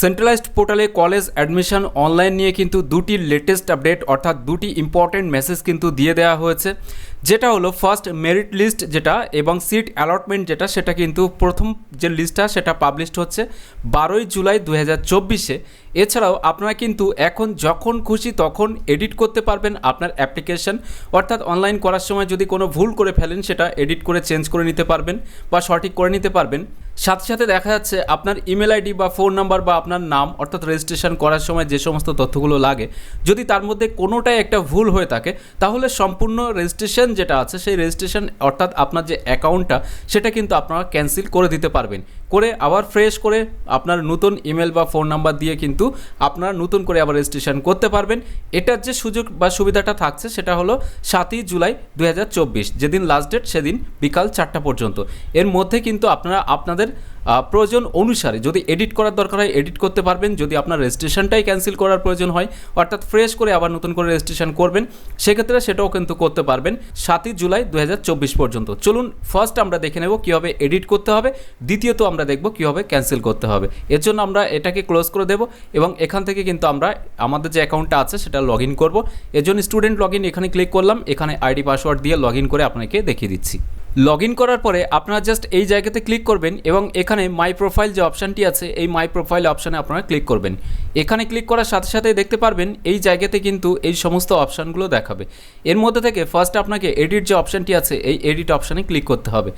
Centralised পোর্টালে college admission online নিয়ে কিন্তু দুটি লেটেস্ট আপডেট অর্থাৎ দুটি ইম্পর্টেন্ট মেসেজ কিন্তু দিয়ে দেওয়া হয়েছে, যেটা হলো ফার্স্ট মেরিট লিস্ট যেটা এবং সিট অ্যালটমেন্ট যেটা, সেটা কিন্তু প্রথম যে লিস্টটা সেটা পাবলিশড হচ্ছে 12ই জুলাই 2024-এ। এছাড়াও আপনারা কিন্তু এখন যখন খুশি তখন এডিট করতে পারবেন আপনার অ্যাপ্লিকেশন, অর্থাৎ অনলাইন করার সময় যদি কোনো ভুল করে ফেলেন সেটা এডিট করে চেঞ্জ করে নিতে পারবেন বা সঠিক করে নিতে পারবেন। সাথে সাথে দেখা যাচ্ছে আপনার ইমেল আইডি বা ফোন নাম্বার বা আপনার নাম অর্থাৎ রেজিস্ট্রেশন করার সময় যে সমস্ত তথ্যগুলো লাগে, যদি তার মধ্যে কোনোটাই একটা ভুল হয়ে থাকে তাহলে সম্পূর্ণ রেজিস্ট্রেশন যেটা আছে সেই রেজিস্ট্রেশন অর্থাৎ আপনার যে অ্যাকাউন্টটা সেটা কিন্তু আপনারা ক্যান্সেল করে দিতে পারবেন, করে আবার ফ্রেশ করে আপনার নতুন ইমেল বা ফোন নাম্বার দিয়ে কিন্তু আপনারা নতুন করে আবার রেজিস্ট্রেশন করতে পারবেন। এটার যে সুযোগ বা সুবিধাটা থাকছে সেটা হলো 7ই জুলাই 2024, যেদিন লাস্ট ডেট সেদিন বিকাল 4টা পর্যন্ত। এর মধ্যে কিন্তু আপনারা আপনাদের প্রয়োজন অনুসারে যদি এডিট করার দরকার হয় এডিট করতে পারবেন, যদি আপনার রেজিস্ট্রেশনটাই ক্যান্সেল করার প্রয়োজন হয় অর্থাৎ ফ্রেশ করে আবার নতুন করে রেজিস্ট্রেশন করবেন, সেক্ষেত্রে সেটাও কিন্তু করতে পারবেন 7ই জুলাই 2024 পর্যন্ত। চলুন ফার্স্ট আমরা দেখে নেব কীভাবে এডিট করতে হবে, দ্বিতীয়ত আমরা দেখব কীভাবে ক্যান্সেল করতে হবে। এর জন্য আমরা এটাকে ক্লোজ করে দেব এবং এখান থেকে কিন্তু আমরা আমাদের যে অ্যাকাউন্টটা আছে সেটা লগ ইন করবো। এর জন্য স্টুডেন্ট লগ ইন এখানে ক্লিক করলাম, এখানে আইডি পাসওয়ার্ড দিয়ে লগ ইন করে আপনাকে দেখিয়ে দিচ্ছি। লগ ইন করার পরে আপনারা জাস্ট এই জায়গাতে ক্লিক করবেন এবং এখানে মাই প্রোফাইল যে অপশানটি আছে এই মাই প্রোফাইল অপশানে আপনারা ক্লিক করবেন। এখানে ক্লিক করার সাথে সাথে দেখতে পারবেন এই জায়গাতে কিন্তু এই সমস্ত অপশানগুলো দেখাবে। এর মধ্যে থেকে ফার্স্ট আপনাকে এডিট যে অপশানটি আছে এই এডিট অপশানে ক্লিক করতে হবে।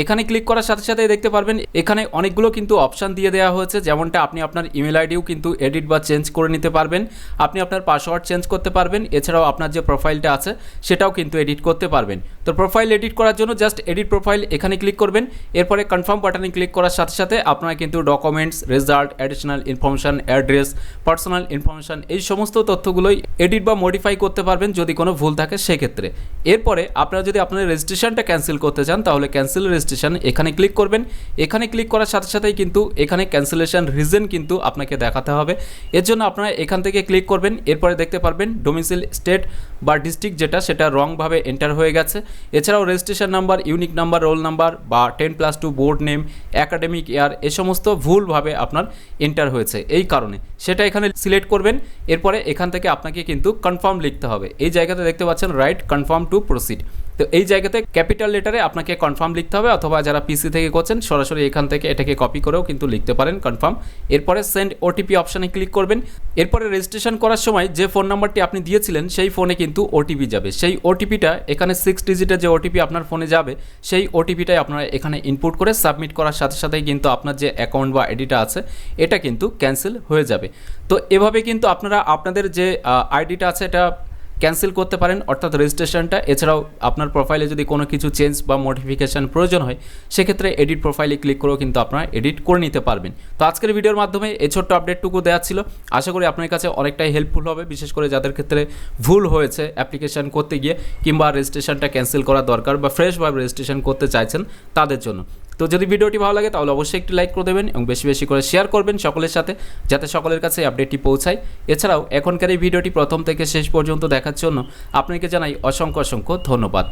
এখানে ক্লিক করার সাথে সাথে দেখতে পারবেন এখানে অনেকগুলো কিন্তু অপশান দিয়ে দেওয়া হয়েছে, যেমনটা আপনি আপনার ইমেল আইডিও কিন্তু এডিট বা চেঞ্জ করে নিতে পারবেন, আপনি আপনার পাসওয়ার্ড চেঞ্জ করতে পারবেন, এছাড়াও আপনার যে প্রোফাইলটা আছে সেটাও কিন্তু এডিট করতে পারবেন। তো প্রোফাইল এডিট করার জন্য জাস্ট এডিট প্রোফাইল এখানে ক্লিক করবেন, এরপরে কনফার্ম বাটনে ক্লিক করার সাথে সাথে আপনারা কিন্তু documents, result, additional information, address, personal information এই সমস্ত তথ্যগুলোই এডিট বা মডিফাই করতে পারবেন যদি কোনো ভুল থাকে সেক্ষেত্রে। এরপরে আপনারা যদি আপনার রেজিস্ট্রেশনটা ক্যান্সেল করতে চান তাহলে ক্যান্সেল রেজিস্ট্রেশন এখানে ক্লিক করবেন। এখানে ক্লিক করার সাথে সাথেই কিন্তু এখানে ক্যান্সেলেশন রিজন কিন্তু আপনাকে দেখাতে হবে। এর জন্য আপনারা এখান থেকে ক্লিক করবেন, এরপরে দেখতে পারবেন ডোমিসাইল স্টেট বা ডিস্ট্রিক্ট যেটা সেটা রংভাবে এন্টার হয়ে গেছে। এছাড়াও registration number, unique number, roll number বা 10+2 বোর্ড নেম, অ্যাকাডেমিক ইয়ার এ সমস্ত ভুলভাবে আপনার এন্টার হয়েছে, এই কারণে সেটা এখানে সিলেক্ট করবেন। এরপরে এখান থেকে আপনাকে কিন্তু কনফার্ম লিখতে হবে। এই জায়গাতে দেখতে পাচ্ছেন রাইট কনফার্ম টু প্রসিড, তো এই জায়গাতে ক্যাপিটাল লেটারে আপনাকে কনফার্ম লিখতে হবে, অথবা যারা পিসি থেকে করছেন সরাসরি এখান থেকে এটাকে কপি করেও কিন্তু লিখতে পারেন কনফার্ম। এরপরে সেন্ড ওটিপি অপশানে ক্লিক করবেন। এরপরে রেজিস্ট্রেশন করার সময় যে ফোন নাম্বারটি আপনি দিয়েছিলেন সেই ফোনে কিন্তু ওটিপি যাবে, সেই ওটিপিটা এখানে 6 ডিজিটের যে ওটিপি আপনার ফোনে যাবে সেই ওটিপিটাই আপনারা এখানে ইনপুট করে সাবমিট করার সাথে সাথেই কিন্তু আপনার যে অ্যাকাউন্ট বা আইডিটা আছে এটা কিন্তু ক্যান্সেল হয়ে যাবে। তো এভাবে কিন্তু আপনারা আপনাদের যে আইডিটা আছে এটা ক্যান্সেল করতে পারেন অর্থাৎ রেজিস্ট্রেশনটা। এছাড়াও আপনার প্রোফাইলে যদি কোনো কিছু চেঞ্জ বা মডিফিকেশান প্রয়োজন হয় সেক্ষেত্রে এডিট প্রোফাইলে ক্লিক করেও কিন্তু আপনারা এডিট করে নিতে পারবেন। তো আজকের ভিডিওর মাধ্যমে এই ছোট্ট আপডেটটুকু দেওয়া ছিল, আশা করি আপনার কাছে অনেকটাই হেল্পফুল হবে, বিশেষ করে যাদের ক্ষেত্রে ভুল হয়েছে অ্যাপ্লিকেশান করতে গিয়ে কিংবা রেজিস্ট্রেশনটা ক্যান্সেল করা দরকার বা ফ্রেশভাবে রেজিস্ট্রেশন করতে চাইছেন তাদের জন্য। তো যদি ভিডিওটি ভালো লাগে তাহলে অবশ্যই একটি লাইক করে দেবেন এবং বেশি বেশি করে শেয়ার করবেন সকলের সাথে, যাতে সকলের কাছে আপডেটটি পৌঁছায়। এছাড়াও এখনকার এই ভিডিওটি প্রথম থেকে শেষ পর্যন্ত দেখার জন্য আপনাকে জানাই অসংখ্য অসংখ্য ধন্যবাদ।